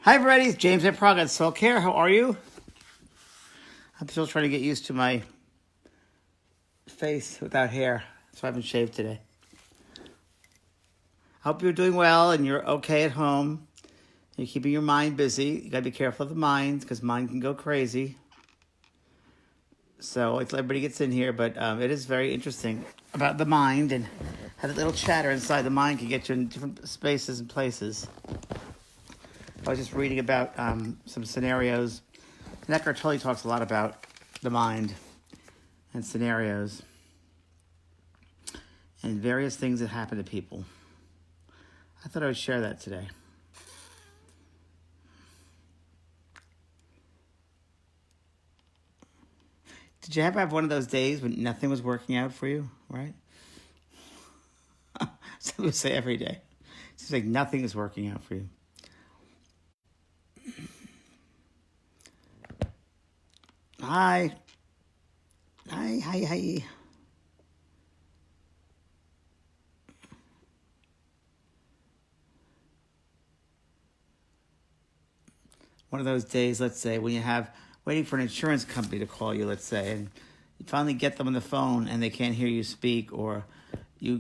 Hi everybody, it's James at Prague at SOULCare. How are you? I'm still trying to get used to my face without hair, so I haven't shaved today. I hope you're doing well and you're okay at home. You're keeping your mind busy. You gotta be careful of the mind because mind can go crazy. So it's everybody gets in here, but it is very interesting about the mind and how the little chatter inside the mind can get you in different spaces and places. I was just reading about some scenarios. And Eckhart Tolle talks a lot about the mind and scenarios and various things that happen to people. I thought I would share that today. Did you ever have one of those days when nothing was working out for you, right? Some would say every day. It seems like nothing is working out for you. Hi. One of those days, let's say, when you have waiting for an insurance company to call you, let's say, and you finally get them on the phone and they can't hear you speak, or you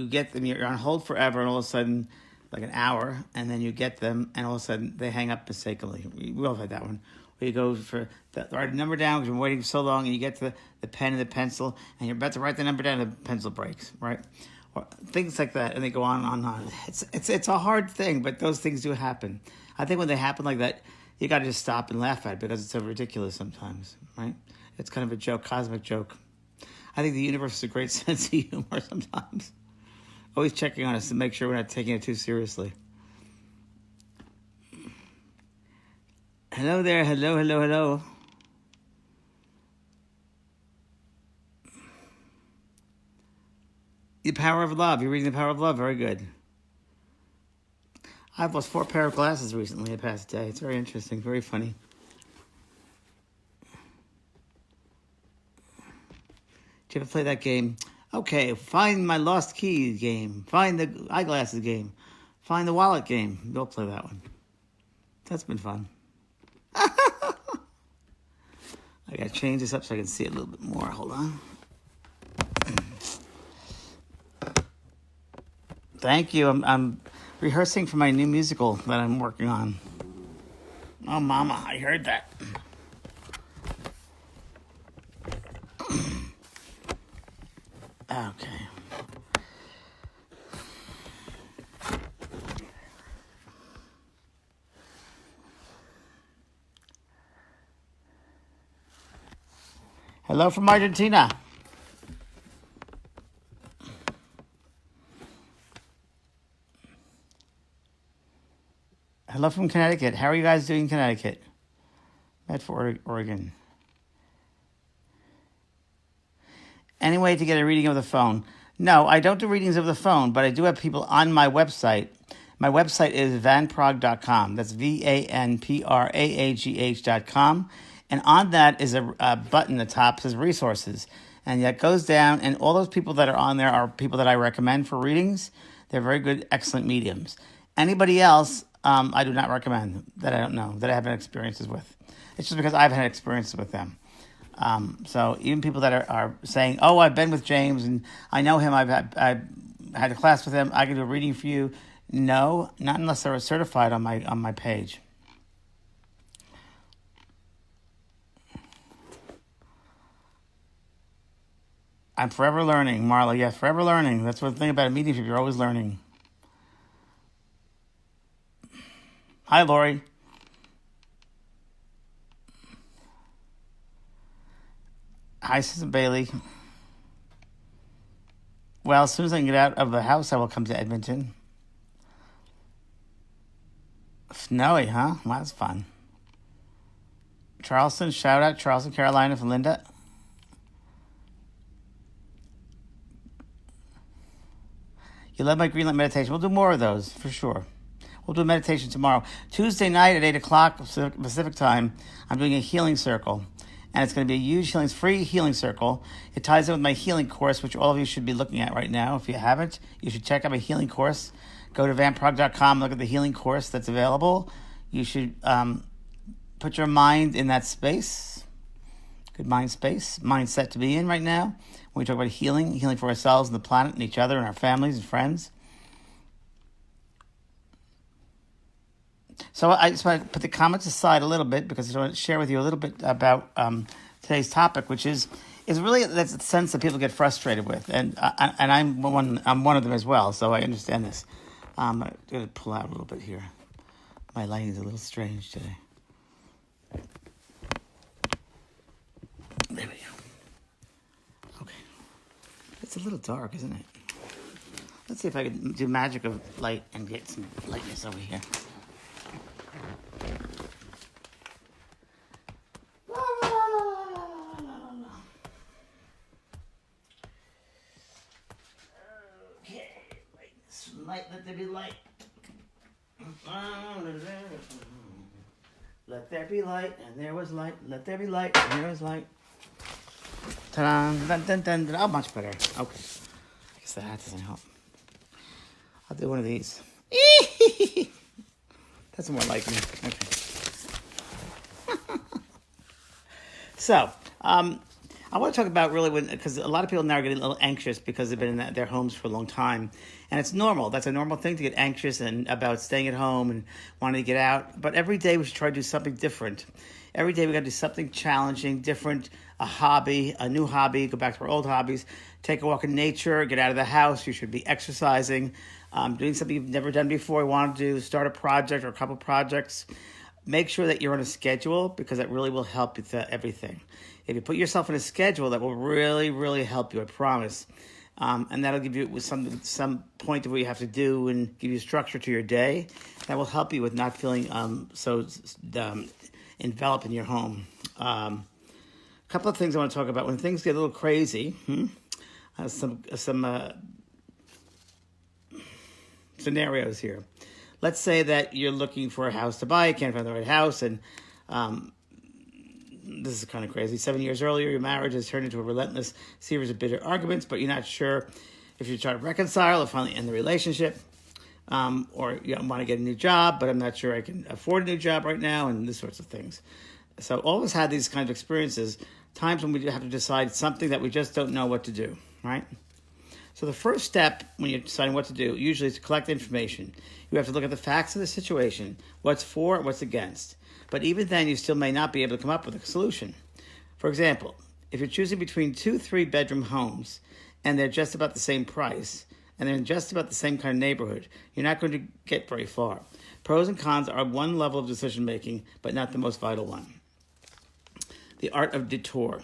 get them, you're on hold forever, and all of a sudden, like an hour, and then you get them, and all of a sudden they hang up mistakenly. We all had that one. Where you go for the right number down because you're waiting so long, and you get to the pen and the pencil, and you're about to write the number down, and the pencil breaks, right? Or things like that, and they go on and on. It's a hard thing, but those things do happen. I think when they happen like that, you got to just stop and laugh at it because it's so ridiculous sometimes, right? It's kind of a joke, cosmic joke. I think the universe has a great sense of humor sometimes. Always checking on us to make sure we're not taking it too seriously. Hello there, hello. The Power of Love. You're reading The Power of Love. Very good. I've lost 4 pair of glasses recently the past day. It's very interesting, very funny. Did you ever play that game? Okay, find my lost keys game. Find the eyeglasses game. Find the wallet game. Don't play that one. That's been fun. I gotta change this up so I can see it a little bit more. Hold on. Thank you. I'm rehearsing for my new musical that I'm working on. Oh, Mama, I heard that. Okay. Hello from Argentina. Hello from Connecticut. How are you guys doing in Connecticut? Medford, Oregon. Any way to get a reading of the phone? No, I don't do readings of the phone, but I do have people on my website. My website is vanpraag.com. That's vanpraagh.com. And on that is a button at the top that says resources. And that goes down, and all those people that are on there are people that I recommend for readings. They're very good, excellent mediums. Anybody else, I do not recommend, that I don't know, that I haven't experiences with. It's just because I've had experiences with them. So even people that are saying, oh, I've been with James and I know him, I've had a class with him, I can do a reading for you. No, not unless they're certified on my page. I'm forever learning, Marla. Yeah, forever learning. That's what the thing about a mediumship, you're always learning. Hi, Lori. Hi, Susan Bailey. Well, as soon as I can get out of the house, I will come to Edmonton. Snowy, huh? Well, that's fun. Charleston, shout out. Charleston, Carolina from Linda. You love my green light meditation. We'll do more of those, for sure. We'll do a meditation tomorrow. Tuesday night at 8 o'clock Pacific time, I'm doing a healing circle. And it's going to be a huge free healing circle. It ties in with my healing course, which all of you should be looking at right now. If you haven't, you should check out my healing course. Go to vanpraag.com, look at the healing course that's available. You should put your mind in that space. Good mind space, mindset to be in right now. When we talk about healing for ourselves and the planet and each other and our families and friends. So I just want to put the comments aside a little bit because I want to share with you a little bit about today's topic, which is really that's the sense that people get frustrated with, and I'm one of them as well. So I understand this. I'm going to pull out a little bit here. My lighting is a little strange today. There we go. Okay, it's a little dark, isn't it? Let's see if I can do magic of light and get some lightness over here. Light, let there be light. Let there be light, and there was light. Let there be light, and there was light. Ta-da! Dun, dun, dun, dun. Oh, much better. Okay. I guess that doesn't help. I'll do one of these. That's more like me. Okay. So, I want to talk about really because a lot of people now are getting a little anxious because they've been in their homes for a long time. And it's normal. That's a normal thing to get anxious and about staying at home and wanting to get out. But every day we should try to do something different. Every day we got to do something challenging, different, a hobby, a new hobby, go back to our old hobbies, take a walk in nature, get out of the house. You should be exercising, doing something you've never done before, you want to do, start a project or a couple projects. Make sure that you're on a schedule because that really will help with everything. If you put yourself in a schedule, that will really, really help you, I promise. And that'll give you some point of what you have to do and give you structure to your day. That will help you with not feeling so enveloped in your home. A couple of things I want to talk about. When things get a little crazy, some scenarios here. Let's say that you're looking for a house to buy, can't find the right house, and this is kind of crazy. 7 years earlier, your marriage has turned into a relentless series of bitter arguments, but you're not sure if you're trying to reconcile or finally end the relationship, or you want to get a new job, but I'm not sure I can afford a new job right now, and these sorts of things. So always had these kind of experiences, times when we have to decide something that we just don't know what to do, right? So the first step when you're deciding what to do usually is to collect information. You have to look at the facts of the situation, what's for and what's against. But even then, you still may not be able to come up with a solution. For example, if you're choosing between 2 3-bedroom homes and they're just about the same price and they're in just about the same kind of neighborhood, you're not going to get very far. Pros and cons are one level of decision making, but not the most vital one. The art of detour.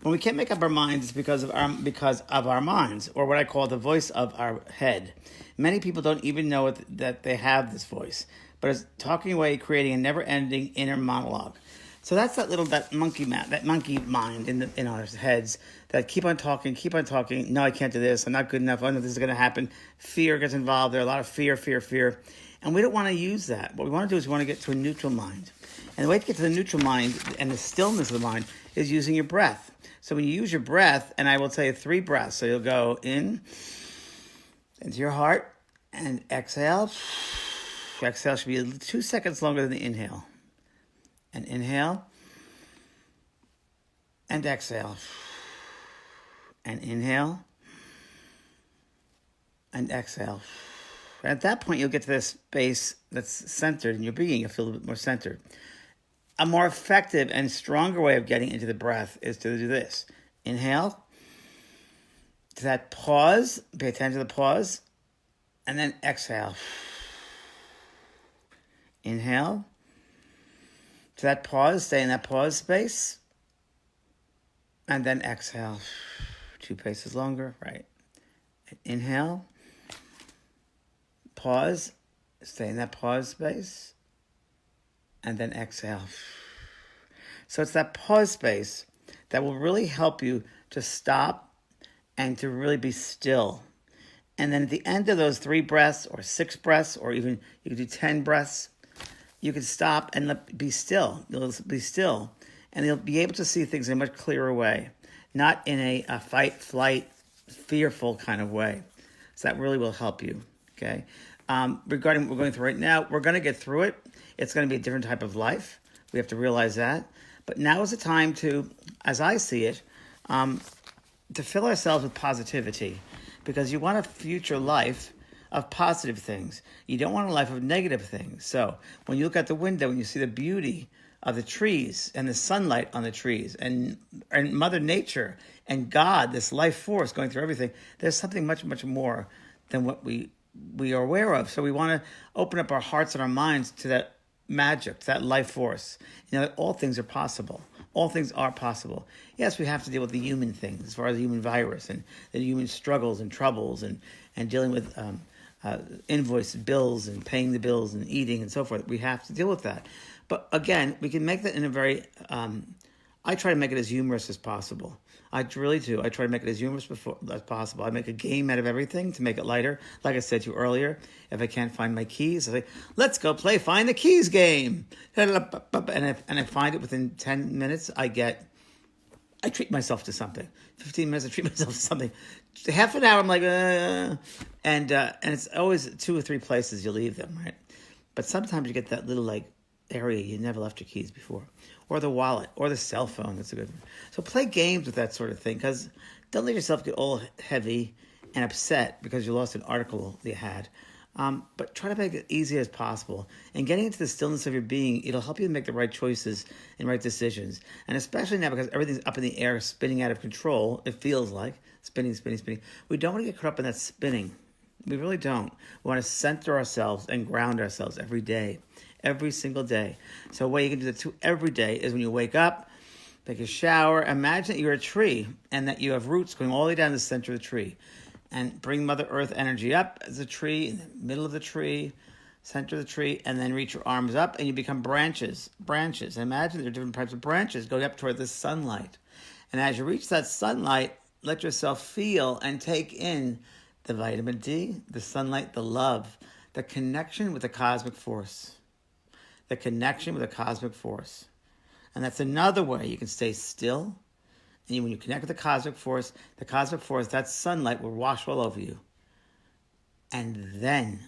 When we can't make up our minds, it's because of our minds, or what I call the voice of our head. Many people don't even know that they have this voice, but it's talking away, creating a never-ending inner monologue. So that's that monkey mind in our heads that keep on talking. No, I can't do this. I'm not good enough. I know this is going to happen. Fear gets involved. There's a lot of fear. And we don't want to use that. What we want to do is we want to get to a neutral mind. And the way to get to the neutral mind and the stillness of the mind is using your breath. So when you use your breath, and I will tell you 3 breaths. So you'll go in into your heart and exhale. Exhale should be 2 seconds longer than the inhale. And inhale and exhale. And inhale and exhale. And at that point, you'll get to this space that's centered in your being. You'll feel a little bit more centered. A more effective and stronger way of getting into the breath is to do this. Inhale. To that pause. Pay attention to the pause. And then exhale. Inhale. To that pause. Stay in that pause space. And then exhale. 2 paces longer. Right. Inhale. Pause. Stay in that pause space. And then exhale. So it's that pause space that will really help you to stop and to really be still. And then at the end of those 3 breaths or 6 breaths, or even you can do 10 breaths, you can stop and be still. You'll be still. And you'll be able to see things in a much clearer way, not in a fight, flight, fearful kind of way. So that really will help you, okay? Regarding what we're going through right now, we're going to get through it. It's going to be a different type of life. We have to realize that. But now is the time to, as I see it, to fill ourselves with positivity, because you want a future life of positive things. You don't want a life of negative things. So when you look out the window and you see the beauty of the trees and the sunlight on the trees and Mother Nature and God, this life force going through everything, there's something much, much more than what we are aware of. So we want to open up our hearts and our minds to that magic, to that life force. That all things are possible. All things are possible. Yes, we have to deal with the human things, as far as the human virus and the human struggles and troubles and dealing with invoice bills and paying the bills and eating and so forth. We have to deal with that. But again, we can make that in a very, I try to make it as humorous as possible. I really do. I try to make it as humorous as possible. I make a game out of everything to make it lighter. Like I said to you earlier, if I can't find my keys, I say, let's go play Find the Keys game. And I find it within 10 minutes, I treat myself to something. 15 minutes, I treat myself to something. Half an hour, I'm like, and it's always 2 or 3 places you leave them, right? But sometimes you get that little area you never left your keys before, or the wallet, or the cell phone. That's a good one. So play games with that sort of thing, because don't let yourself get all heavy and upset because you lost an article you had. But try to make it easy as possible. And getting into the stillness of your being, it'll help you make the right choices and right decisions. And especially now, because everything's up in the air, spinning out of control, it feels like spinning. We don't want to get caught up in that spinning. We really don't. We want to center ourselves and ground ourselves every day. Every single day. So a way you can do that too every day is when you wake up, take a shower, imagine that you're a tree and that you have roots going all the way down the center of the tree. And bring Mother Earth energy up as a tree, in the middle of the tree, center of the tree, and then reach your arms up and you become branches. And imagine there are different types of branches going up toward the sunlight. And as you reach that sunlight, let yourself feel and take in the vitamin D, the sunlight, the love, the connection with the cosmic force. The connection with the cosmic force. And that's another way you can stay still. And when you connect with the cosmic force, that sunlight will wash all over you. And then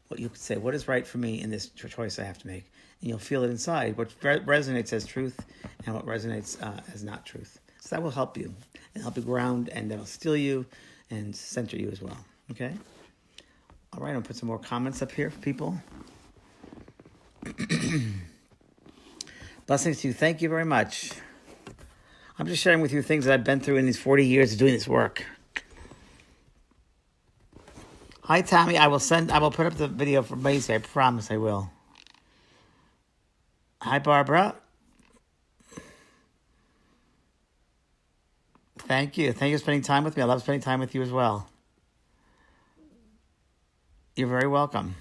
what you can say, what is right for me in this choice I have to make? And you'll feel it inside, what resonates as truth and what resonates as not truth. So that will help you and help you ground, and that'll still you and center you as well. Okay? All right, I'll put some more comments up here for people. Blessings to you. Thank you very much. I'm just sharing with you things that I've been through in these 40 years of doing this work. Hi, Tommy. I will put up the video for Macy. I promise I will. Hi, Barbara. Thank you. Thank you for spending time with me. I love spending time with you as well. You're very welcome.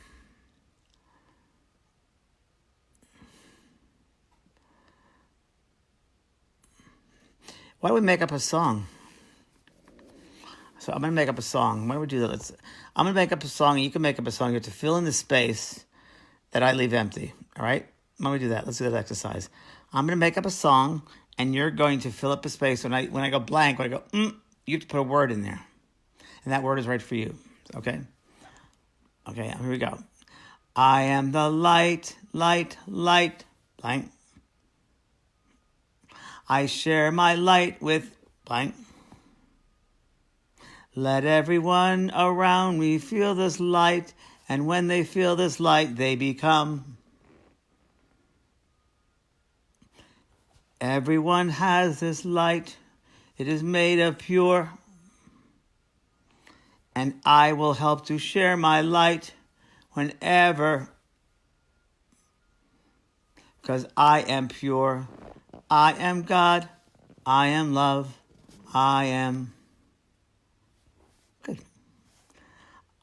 Why don't we make up a song? So I'm going to make up a song. Why don't we do that? I'm going to make up a song, and you can make up a song. You have to fill in the space that I leave empty. All right? Why don't we do that? Let's do that exercise. I'm going to make up a song, and you're going to fill up a space. When I go blank, when I go, you have to put a word in there. And that word is right for you. Okay? Okay, here we go. I am the light, blank. I share my light with blank. Let everyone around me feel this light, and when they feel this light, they become. Everyone has this light. It is made of pure. And I will help to share my light whenever. Because I am pure. I am God. I am love. I am. Good.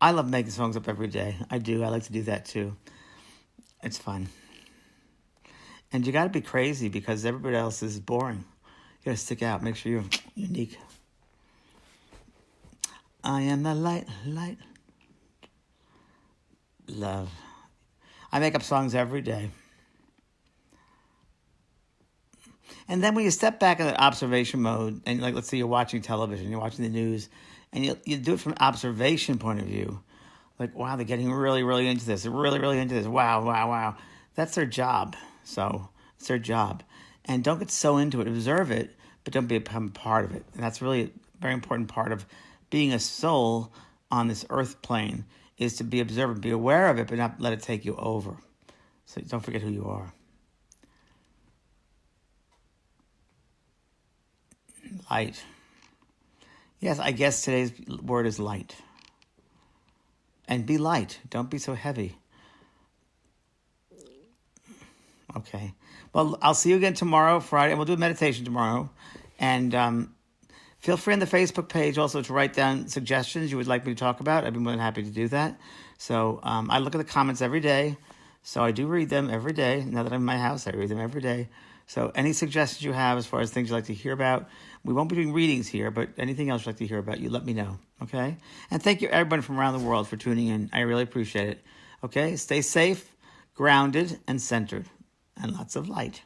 I love making songs up every day. I do. I like to do that too. It's fun. And you got to be crazy because everybody else is boring. You got to stick out. Make sure you're unique. I am the light. Love. I make up songs every day. And then when you step back in the observation mode, and let's say you're watching television, you're watching the news, and you do it from an observation point of view, like, wow, they're getting really, really into this. They're really, really into this. Wow. That's their job. So it's their job. And don't get so into it. Observe it, but don't become part of it. And that's really a very important part of being a soul on this earth plane, is to be observant, be aware of it, but not let it take you over. So don't forget who you are. Light. Yes, I guess today's word is light. And be light. Don't be so heavy. Okay. Well, I'll see you again tomorrow, Friday. We'll do a meditation tomorrow. And feel free on the Facebook page also to write down suggestions you would like me to talk about. I'd be more than happy to do that. So I look at the comments every day. So I do read them every day. Now that I'm in my house, I read them every day. So any suggestions you have as far as things you'd like to hear about, we won't be doing readings here, but anything else you'd like to hear about, you let me know, okay? And thank you, everybody from around the world, for tuning in. I really appreciate it, okay? Stay safe, grounded, and centered, and lots of light.